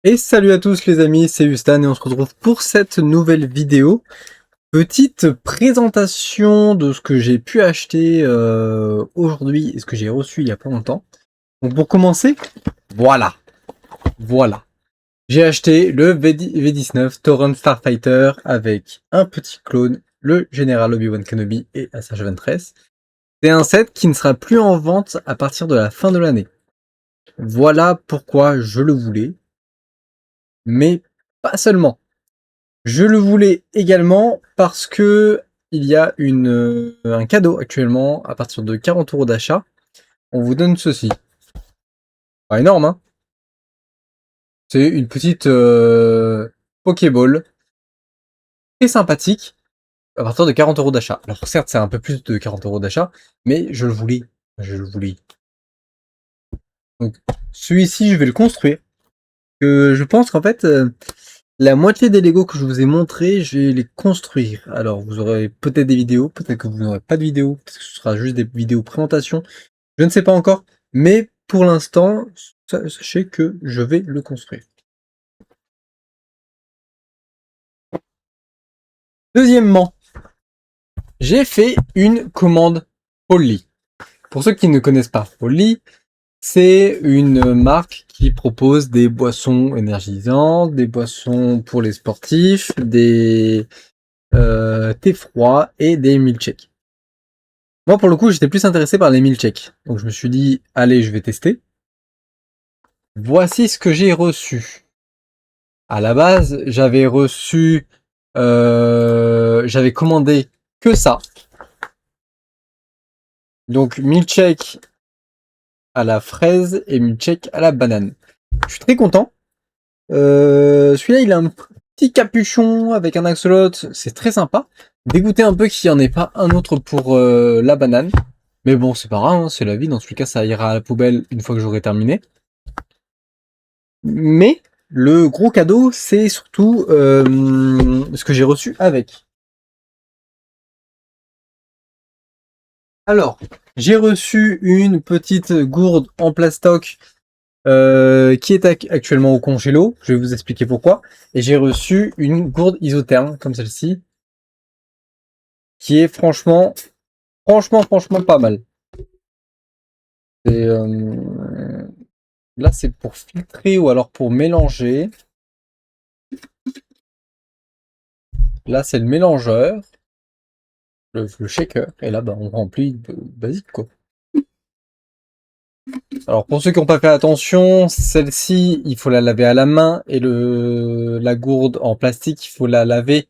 Et salut à tous les amis, c'est Ustan et on se retrouve pour cette nouvelle vidéo. Petite présentation de ce que j'ai pu acheter aujourd'hui et ce que j'ai reçu il y a pas longtemps. Donc pour commencer, voilà. J'ai acheté le V19 Torrent Starfighter avec un petit clone, le Général Obi-Wan Kenobi et Asajj Ventress. C'est un set qui ne sera plus en vente à partir de la fin de l'année. Voilà pourquoi je le voulais, mais pas seulement. Je le voulais également parce que il y a un cadeau actuellement à partir de 40 € d'achat. On vous donne ceci. Pas énorme, hein. C'est une petite Pokéball très sympathique à partir de 40 € d'achat. Alors certes, c'est un peu plus de 40 € d'achat, mais je le voulais. Je le voulais. Donc celui-ci, je vais le construire. Je pense qu'en fait, la moitié des Lego que je vous ai montré, je vais les construire. Alors, vous aurez peut-être des vidéos, peut-être que vous n'aurez pas de vidéos, peut-être que ce sera juste des vidéos présentation. Je ne sais pas encore, mais pour l'instant, sachez que je vais le construire. Deuxièmement, j'ai fait une commande Polly. Pour ceux qui ne connaissent pas Polly, c'est une marque qui propose des boissons énergisantes, des boissons pour les sportifs, des thé froid et des milkshakes. Moi, pour le coup, j'étais plus intéressé par les milkshakes. Donc, je me suis dit, allez, je vais tester. Voici ce que j'ai reçu. À la base, j'avais commandé que ça. Donc, milkshake à la fraise et milkshake à la banane. Je suis très content. Celui-là, il a un petit capuchon avec un axolot. C'est très sympa. Dégoûté un peu qu'il n'y en ait pas un autre pour la banane. Mais bon, c'est pas grave, hein, c'est la vie. Dans tous les cas, ça ira à la poubelle une fois que j'aurai terminé. Mais le gros cadeau, c'est surtout ce que j'ai reçu avec. Alors, j'ai reçu une petite gourde en plastoc qui est actuellement au congélo. Je vais vous expliquer pourquoi. Et j'ai reçu une gourde isotherme comme celle-ci, qui est franchement pas mal. Et, là, c'est pour filtrer ou alors pour mélanger. Là, c'est le mélangeur, le shaker. Et là, on remplit basique, quoi. Alors, pour ceux qui n'ont pas fait attention, celle-ci, il faut la laver à la main. Et la gourde en plastique, il faut la laver.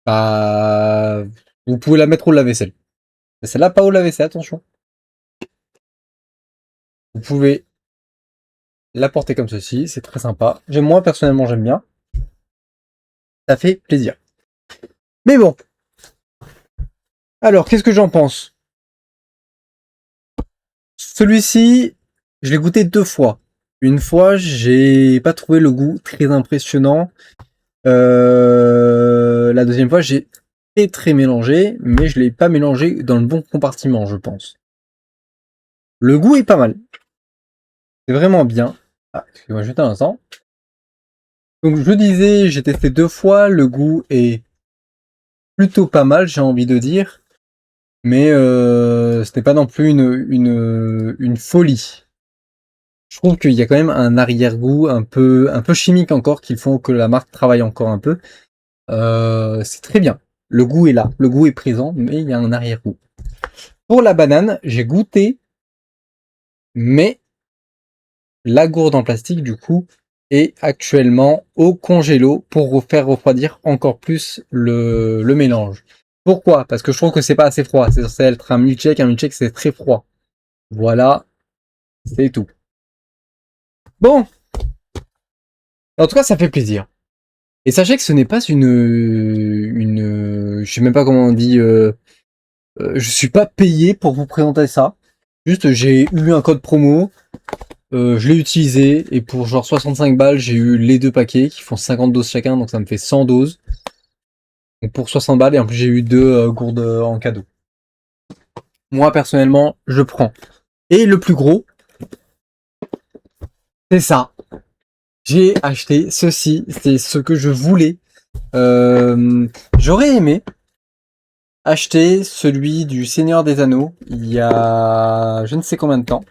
Bah, vous pouvez la mettre au lave-vaisselle. Mais celle-là, pas au lave-vaisselle, attention. Vous pouvez la porter comme ceci, c'est très sympa. Moi, personnellement, j'aime bien. Ça fait plaisir. Mais bon. Alors, qu'est-ce que j'en pense? Celui-ci, je l'ai goûté 2 fois. Une fois, j'ai pas trouvé le goût très impressionnant. La deuxième fois, j'ai très mélangé, mais je l'ai pas mélangé dans le bon compartiment, je pense. Le goût est pas mal. C'est vraiment bien. Ah, excusez-moi, juste un instant. Donc, je disais, j'ai testé 2 fois. Le goût est plutôt pas mal, j'ai envie de dire. Mais ce n'est pas non plus une folie. Je trouve qu'il y a quand même un arrière-goût un peu chimique encore qui font que la marque travaille encore un peu. C'est très bien. Le goût est là, le goût est présent, mais il y a un arrière-goût. Pour la banane, j'ai goûté, mais la gourde en plastique, du coup, est actuellement au congélo pour faire refroidir encore plus le mélange. Pourquoi? Parce que je trouve que c'est pas assez froid. C'est censé être un milkshake c'est très froid. Voilà, c'est tout. Bon, en tout cas, ça fait plaisir. Et sachez que ce n'est pas je sais même pas comment on dit, je suis pas payé pour vous présenter ça. Juste, j'ai eu un code promo, je l'ai utilisé, et pour genre 65 balles, j'ai eu les 2 paquets qui font 50 doses chacun, donc ça me fait 100 doses. Donc pour 60 balles, et en plus j'ai eu 2 gourdes en cadeau. Moi, personnellement, je prends. Et le plus gros, c'est ça. J'ai acheté ceci, c'est ce que je voulais. J'aurais aimé acheter celui du Seigneur des Anneaux il y a je ne sais combien de temps,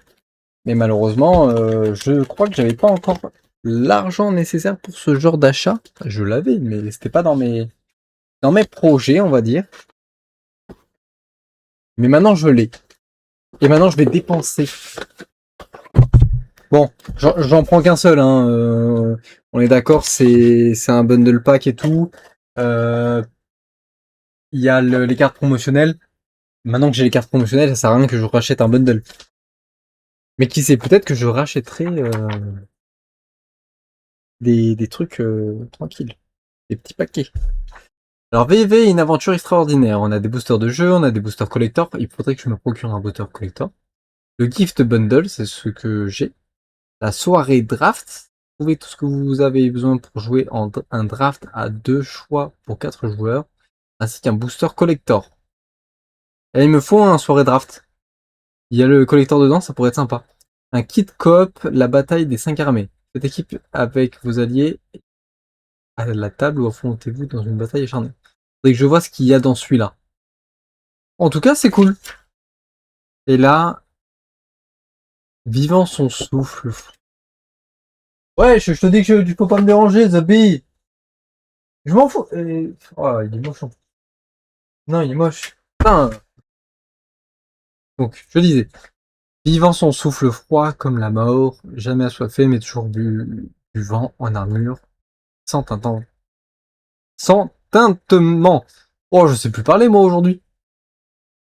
mais malheureusement, je crois que j'avais pas encore l'argent nécessaire pour ce genre d'achat. Je l'avais, mais c'était pas dans mes projets, on va dire. Mais maintenant, je l'ai. Et maintenant, je vais dépenser. Bon, j'en prends qu'un seul, hein. On est d'accord, c'est un bundle pack et tout. Euh, Il y a les cartes promotionnelles. Maintenant que j'ai les cartes promotionnelles, ça sert à rien que je rachète un bundle. Mais qui sait, peut-être que je rachèterai des trucs tranquilles, des petits paquets. Alors VV, une aventure extraordinaire. On a des boosters de jeu, on a des boosters collector. Il faudrait que je me procure un booster collector. Le gift bundle, c'est ce que j'ai. La soirée draft. Trouvez tout ce que vous avez besoin pour jouer en un draft à 2 choix pour 4 joueurs, ainsi qu'un booster collector. Et il me faut un soirée draft. Il y a le collector dedans, ça pourrait être sympa. Un kit coop, la bataille des 5 armées. Cette équipe avec vos alliés à la table ou affrontez-vous dans une bataille acharnée. Faudrait que je vois ce qu'il y a dans celui-là. En tout cas, c'est cool. Et là, vivant son souffle. Ouais, je te dis que tu peux pas me déranger, Zabi. Je m'en fous. Oh, il est moche. Non, il est moche. Putain. Donc, je disais, vivant son souffle froid comme la mort, jamais assoiffé, mais toujours buvant en armure, sans tintement. Sans tintement. Oh, je sais plus parler, moi, aujourd'hui.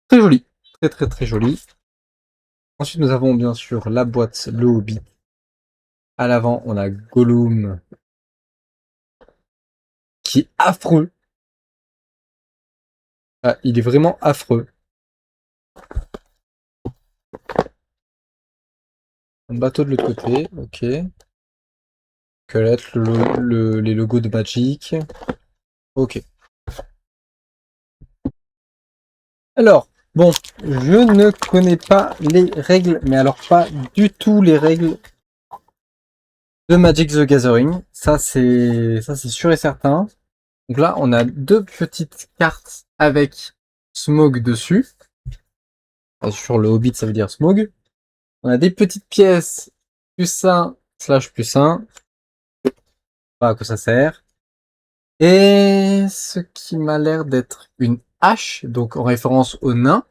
Très joli. Très, très, très joli. Ensuite, nous avons bien sûr la boîte, le Hobbit. À l'avant, on a Gollum, qui est affreux. Ah, il est vraiment affreux. Un bateau de l'autre côté, ok. Squelette, les logos de Magic. Ok. Alors, bon, je ne connais pas les règles, mais alors pas du tout les règles de Magic the Gathering. Ça c'est sûr et certain. Donc là, on a deux petites cartes avec Smog dessus. Enfin, sur le Hobbit, ça veut dire Smog. On a des petites pièces +1 slash +1. Pas à quoi ça sert. Et ce qui m'a l'air d'être une hache, donc en référence au nain,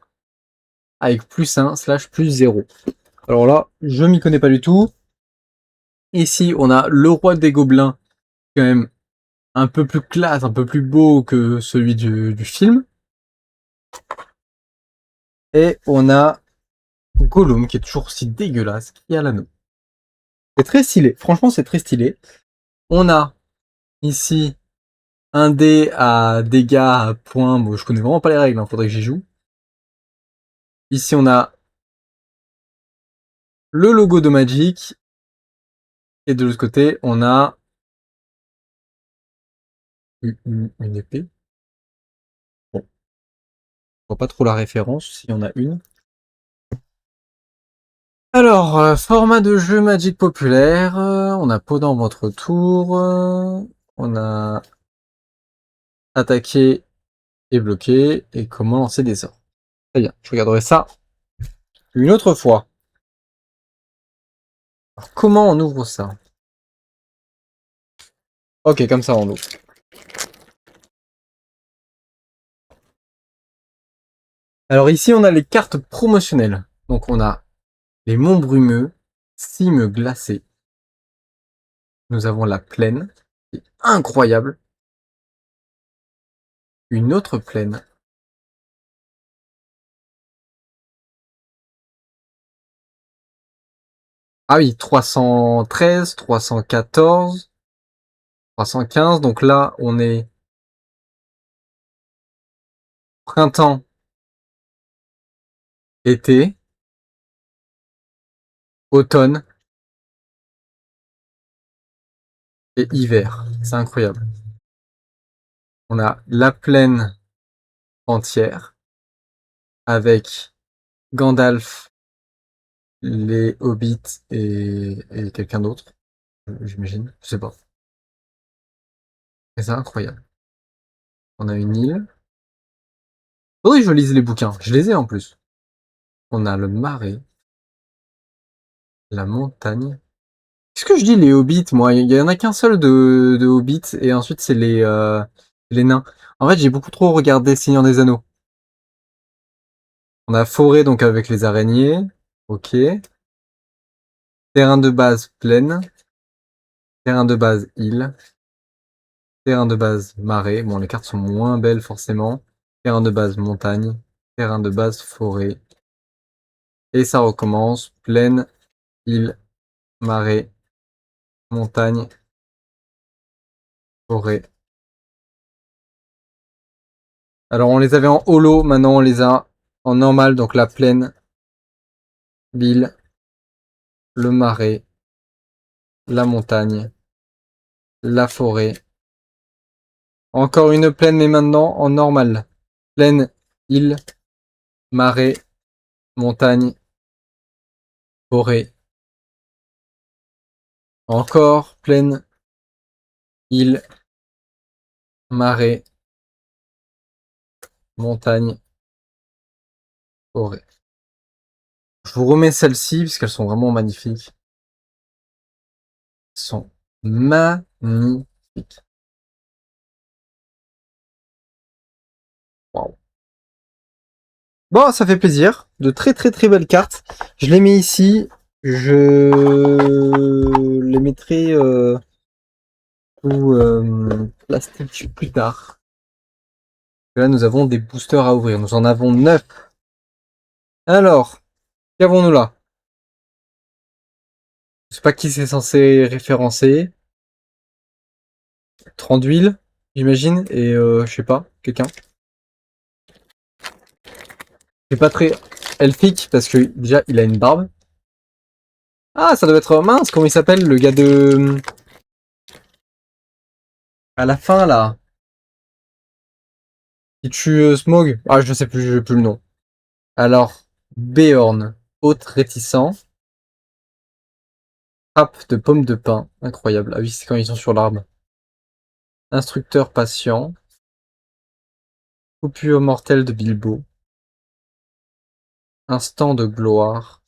avec +1 slash +0. Alors là, je m'y connais pas du tout. Ici, on a le roi des gobelins, quand même un peu plus classe, un peu plus beau que celui du film. Et on a Gollum, qui est toujours aussi dégueulasse, qui est à l'anneau. C'est très stylé, franchement c'est très stylé. On a ici un dé à dégâts à points, bon je connais vraiment pas les règles, hein, faudrait que j'y joue. Ici on a le logo de Magic, et de l'autre côté on a une épée. Bon, je vois pas trop la référence, s'il y en a une. Alors, format de jeu Magic populaire, on a Pendant votre tour, on a attaquer et bloquer, et comment lancer des sorts. Très bien, je regarderai ça une autre fois. Alors, comment on ouvre ça? Ok, comme ça on ouvre. Alors ici on a les cartes promotionnelles. Donc on a les monts brumeux, cimes glacées. Nous avons la plaine, qui est incroyable. Une autre plaine. Ah oui, 313, 314, 315. Donc là on est printemps, été, automne et hiver. C'est incroyable. On a la plaine entière avec Gandalf, les hobbits et quelqu'un d'autre. j'imagine. Je sais pas. Mais c'est incroyable. On a une île. Faudrait que je lise les bouquins. Je les ai en plus. On a le marais, la montagne. Qu'est-ce que je dis les hobbits, moi? Il y en a qu'un seul de hobbits et ensuite c'est les nains. En fait, j'ai beaucoup trop regardé Seigneur des Anneaux. On a forêt donc avec les araignées. Ok. Terrain de base plaine. Terrain de base île. Terrain de base marais. Bon, les cartes sont moins belles forcément. Terrain de base montagne. Terrain de base forêt. Et ça recommence. Plaine, île, marais, montagne, forêt. Alors on les avait en holo, maintenant on les a en normal, donc la plaine, l'île, le marais, la montagne, la forêt. Encore une plaine, mais maintenant en normal. Plaine, île, marais, montagne, forêt. Encore plaine, île, marais, montagne, forêt. Je vous remets celles-ci parce qu'elles sont vraiment magnifiques. Elles sont magnifiques. Waouh. Bon, ça fait plaisir. De très très très belles cartes. Je les mets ici. Je les mettrai plastique plus tard. Là, nous avons des boosters à ouvrir. Nous en avons 9. Alors, qu'avons-nous là? Je sais pas qui c'est censé référencer. 30 d'huile, j'imagine. Et je sais pas, quelqu'un. C'est pas très elfique parce que déjà, il a une barbe. Ah, ça doit être mince. Comment il s'appelle, le gars de... À la fin, là. Qui tue Smaug. Ah, je sais plus, je sais plus le nom. Alors, Beorn, hôte réticent. Frappe de pomme de pin. Incroyable. Ah oui, c'est quand ils sont sur l'arbre. Instructeur patient. Coupure mortelle de Bilbo. Instant de gloire.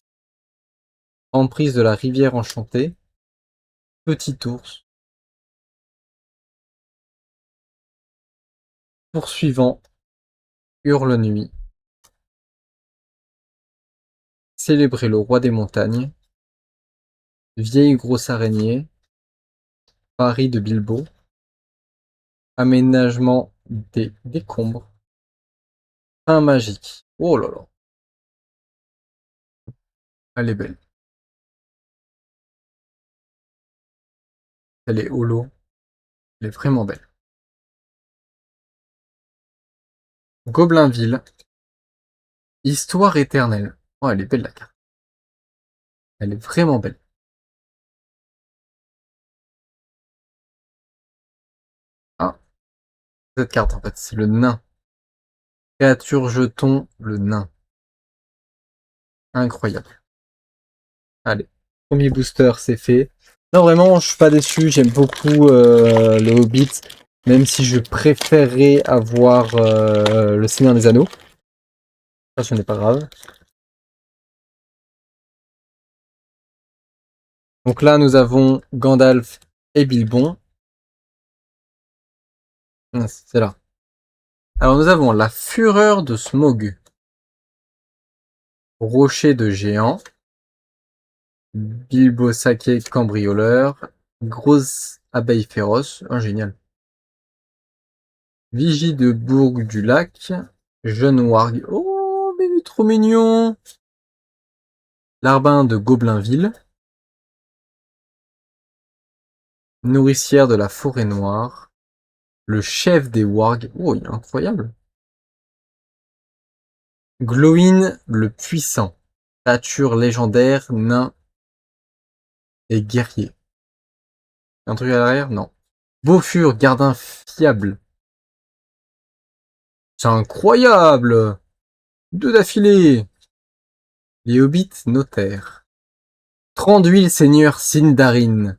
Emprise de la rivière enchantée. Petit ours. Poursuivant. Hurle nuit. Célébrer le roi des montagnes. Vieille grosse araignée. Paris de Bilbo. Aménagement des décombres. Fin magique. Oh là là. Elle est belle. Elle est holo. Elle est vraiment belle. Goblinville. Histoire éternelle. Oh, elle est belle la carte. Elle est vraiment belle. Ah, cette carte en fait, c'est le nain. Créature jeton, le nain. Incroyable. Allez, premier booster, c'est fait. Non, vraiment, je suis pas déçu. J'aime beaucoup le Hobbit, même si je préférerais avoir le Seigneur des Anneaux. Ça, ce n'est pas grave. Donc là, nous avons Gandalf et Bilbon. Ah, c'est là. Alors nous avons la fureur de Smaug. Rocher de géant. Bilbo Saquet cambrioleur. Grosse abeille féroce. Oh, génial. Vigie de Bourg du Lac. Jeune warg. Oh, mais il est trop mignon. Larbin de Goblinville. Nourricière de la forêt noire. Le chef des wargs. Oh, il est incroyable. Glowin le puissant. Stature légendaire, nain et guerrier. Un truc à l'arrière? Non. Beaufur, gardien fiable. C'est incroyable! Deux d'affilée! Les hobbits notaires. Tranduil seigneur Sindarin.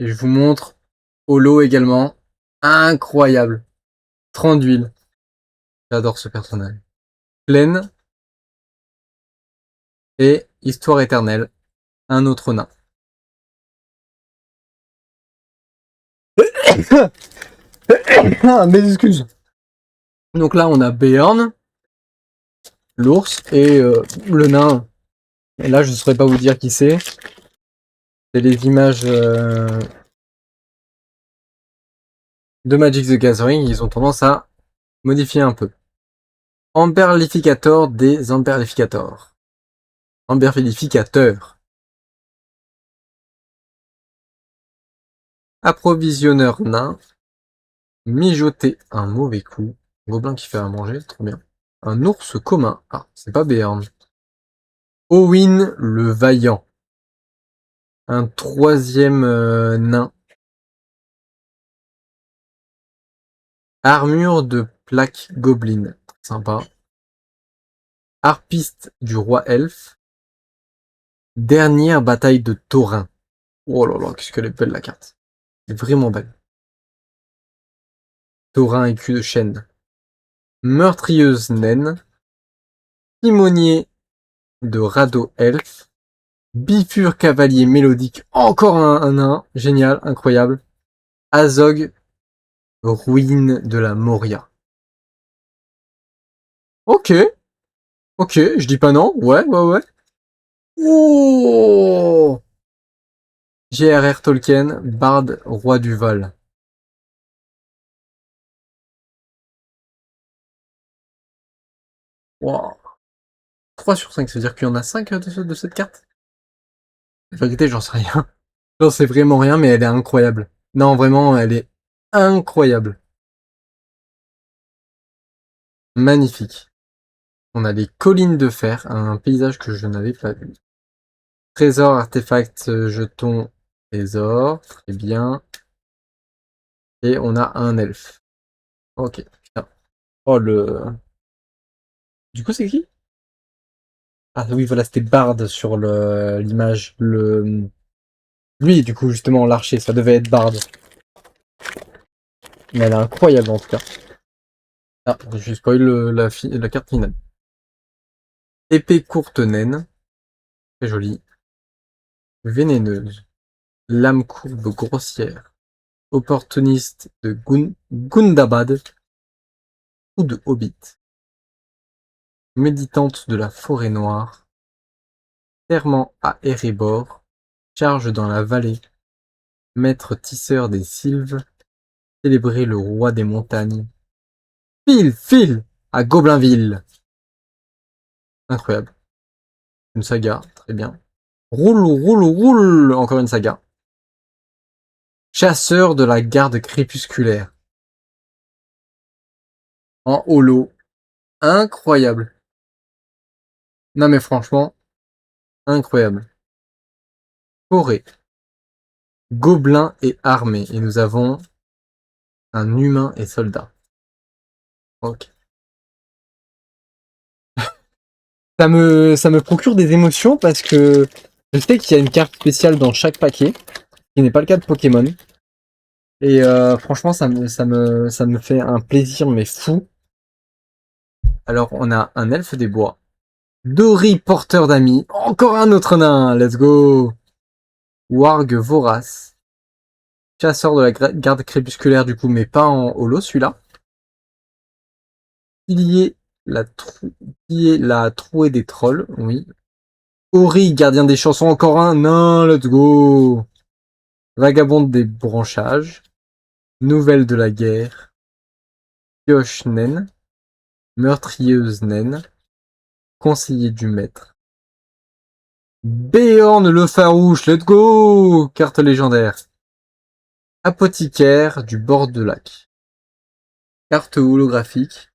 Et je vous montre holo également. Incroyable. 30 d'huile. J'adore ce personnage. Plaine et Histoire éternelle. Un autre nain. Mes excuses. Donc là, on a Beorn, l'ours, et le nain. Et là, je ne saurais pas vous dire qui c'est. C'est les images de Magic the Gathering. Ils ont tendance à modifier un peu. Amberlificator des Amberlificators. Amberlificateur. Approvisionneur nain. Mijoter un mauvais coup. Gobelin qui fait à manger, trop bien. Un ours commun. Ah, c'est pas Beorn. Owen le vaillant. Un troisième nain. Armure de plaque gobelin. Sympa. Harpiste du roi elfe. Dernière bataille de Taurin. Oh là là, qu'est-ce qu'elle est belle la carte. C'est vraiment belle. Taurin et cul de chêne. Meurtrieuse naine. Timonier de radeau elfe. Bifur cavalier mélodique. Encore un nain. Génial, incroyable. Azog, ruine de la Moria. Ok, ok, je dis pas non. Ouais, ouais, ouais. Oh, J.R.R. Tolkien, Bard, roi du Val. Wow. 3 sur 5, ça veut dire qu'il y en a 5 de cette carte. La vérité, j'en sais rien. J'en sais vraiment rien, mais elle est incroyable. Non, vraiment, elle est incroyable. Magnifique. On a les collines de fer, un paysage que je n'avais pas vu. Trésor, artefact, jeton, trésor. Très bien. Et on a un elfe. Ok. Putain. Oh le. Du coup, c'est qui? Ah oui, voilà, c'était Bard sur l'image. Lui, du coup, justement, l'archer, ça devait être Bard. Mais elle est incroyable en tout cas. Ah, je spoil la carte finale. Épée courte naine. Très jolie. Vénéneuse. Lame courbe grossière. Opportuniste de Gundabad ou de Hobbit. Méditante de la forêt noire. Serment à Erebor. Charge dans la vallée. Maître tisseur des sylves. Célébrer le roi des montagnes. File à Goblinville. Incroyable. Une saga, très bien. Roule. Encore une saga. Chasseur de la garde crépusculaire. En holo. Incroyable. Non mais franchement, incroyable. Forêt. Gobelin et armée. Et nous avons un humain et soldat. Ok. Ça me procure des émotions parce que je sais qu'il y a une carte spéciale dans chaque paquet, qui n'est pas le cas de Pokémon. Et franchement, ça me fait un plaisir mais fou. Alors, on a un elfe des bois. Dory, porteur d'amis. Encore un autre nain. Let's go. Warg vorace. Chasseur de la garde crépusculaire du coup, mais pas en holo celui-là. Pilier, la trouée des trolls. Oui. Ori, gardien des chansons. Encore un nain. Let's go. Vagabonde des branchages. Nouvelle de la guerre. Pioche naine. Meurtrieuse naine. Conseiller du maître. Beorn le farouche, let's go! Carte légendaire. Apothicaire du bord de lac. Carte holographique.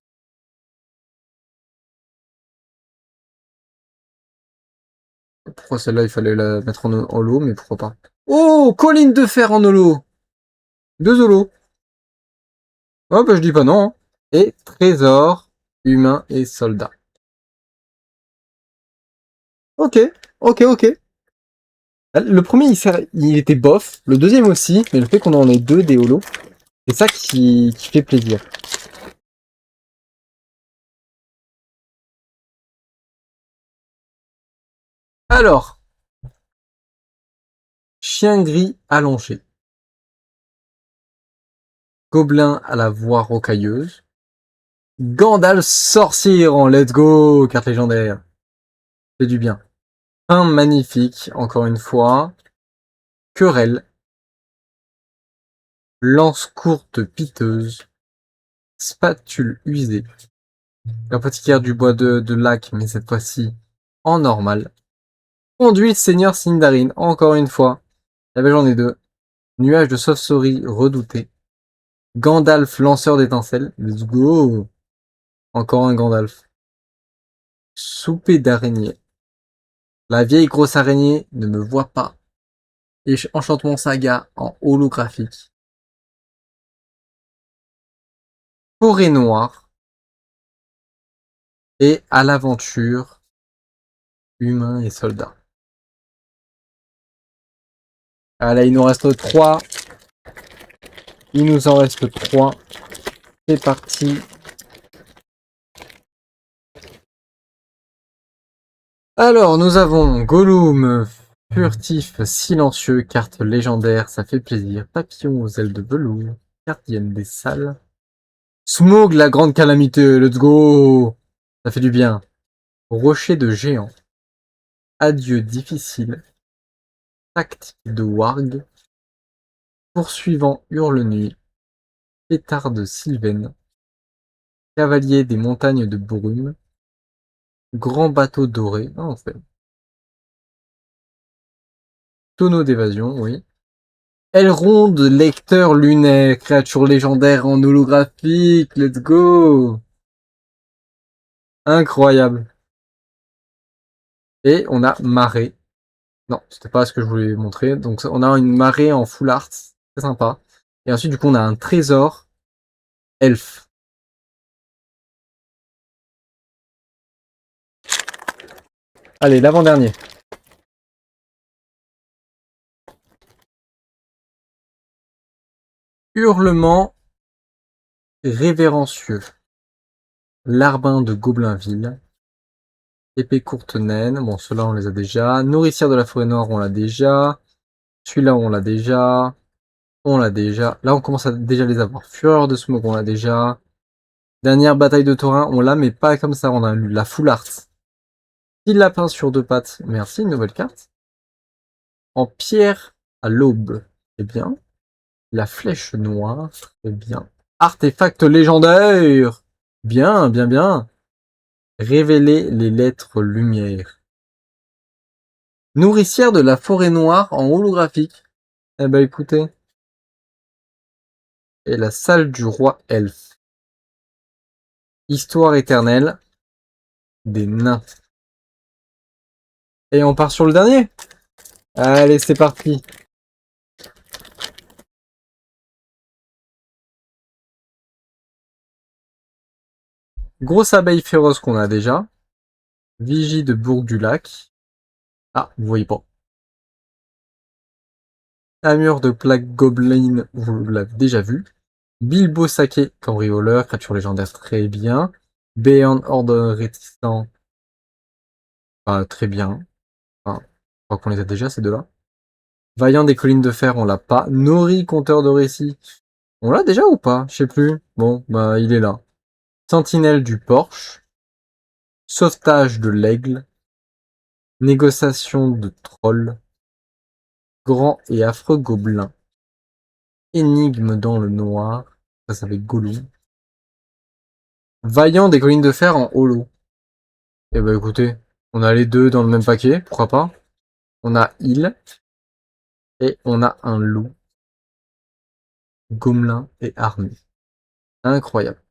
Pourquoi celle-là, il fallait la mettre en holo, mais pourquoi pas. Oh! Colline de fer en holo! 2 holo. Oh, bah je dis pas non. Hein. Et trésor, humain et soldat. Ok, ok. Le premier, il était bof. Le deuxième aussi, mais le fait qu'on en ait deux des holos, c'est ça qui fait plaisir. Alors, chien gris allongé. Gobelin à la voix rocailleuse. Gandalf sorcier en let's go, carte légendaire. C'est du bien. Un magnifique, encore une fois. Querelle. Lance courte piteuse. Spatule usée. L'apothicaire du bois de lac, mais cette fois-ci en normal. Conduit Seigneur Sindarin, encore une fois. J'en ai deux. Nuage de sauve-souris redouté. Gandalf lanceur d'étincelles. Let's go. Encore un Gandalf. Souper d'araignée. La vieille grosse araignée ne me voit pas. Et Enchantement Saga en holographique. Forêt noire. Et à l'aventure, humains et soldats. Allez, il nous reste 3. Il nous en reste 3. C'est parti. Alors, nous avons Gollum, furtif, silencieux, carte légendaire, ça fait plaisir. Papillon aux ailes de velours, gardienne des salles. Smaug, la grande calamité, let's go! Ça fait du bien. Rocher de géant. Adieu difficile. Tactique de warg. Poursuivant hurle nuit. Pétard de sylvaine. Cavalier des montagnes de brume. Grand bateau doré. Ah, en fait. Tonneau d'évasion, oui. Elrond, lecteur lunaire, créature légendaire en holographique, let's go! Incroyable. Et on a marée. Non, c'était pas ce que je voulais montrer. Donc on a une marée en full art, très sympa. Et ensuite du coup on a un trésor elfe. Allez, l'avant-dernier. Hurlement révérencieux. Larbin de Goblinville. Épée courte naine. Bon, ceux-là on les a déjà. Nourricière de la forêt noire, on l'a déjà. Celui-là on l'a déjà. On l'a déjà. Là on commence à déjà les avoir. Fureur de Smoke, on l'a déjà. Dernière bataille de taurin, on l'a mais pas comme ça. On a eu la full art. 6 lapins sur 2 pattes. Merci, une nouvelle carte. En pierre à l'aube. Eh bien. La flèche noire. Très bien. Artefact légendaire. Bien, bien, bien. Révéler les lettres lumière. Nourricière de la forêt noire en holographique. Eh ben écoutez. Et la salle du roi elfe. Histoire éternelle des nains. Et on part sur le dernier. Allez, c'est parti. Grosse abeille féroce qu'on a déjà. Vigie de Bourg du Lac. Ah, vous voyez pas. Amur de plaque Goblin, vous l'avez déjà vu. Bilbo Saké, cambrioleur, créature légendaire, très bien. Béarn, horde réticent, très bien. Enfin, je crois qu'on les a déjà, ces deux-là. Vaillant des collines de fer, on l'a pas. Nori, conteur de récits, on l'a déjà ou pas? Je sais plus. Bon, bah, il est là. Sentinelle du Porche. Sauvetage de l'aigle. Négociation de troll. Grand et affreux gobelin. Énigme dans le noir. Ça, ça avec Gollum. Vaillant des collines de fer en holo. Eh ben écoutez, on a les deux dans le même paquet, pourquoi pas. On a il et on a un loup, gobelin et armé. Incroyable.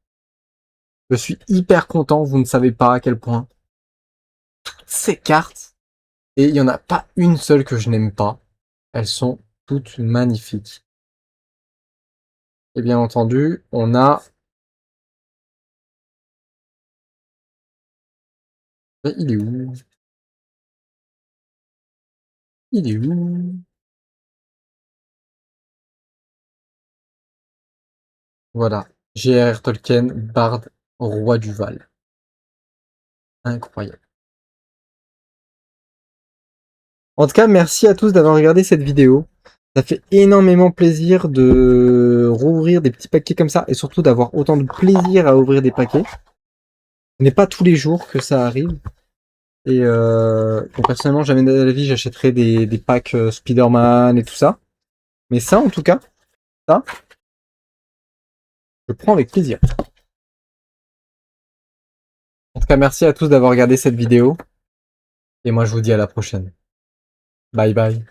Je suis hyper content, vous ne savez pas à quel point. Ces cartes, et il n'y en a pas une seule que je n'aime pas. Elles sont toutes magnifiques. Et bien entendu, on a... Mais il est où? Il est où? Voilà. J.R.R. Tolkien, Bard, roi du Val. Incroyable. En tout cas, merci à tous d'avoir regardé cette vidéo. Ça fait énormément plaisir de rouvrir des petits paquets comme ça et surtout d'avoir autant de plaisir à ouvrir des paquets. Ce n'est pas tous les jours que ça arrive. Et bon, personnellement, jamais de la vie, j'achèterais des packs Spider-Man et tout ça. Mais ça, en tout cas, ça, je prends avec plaisir. En tout cas, merci à tous d'avoir regardé cette vidéo. Et moi, je vous dis à la prochaine. Bye bye.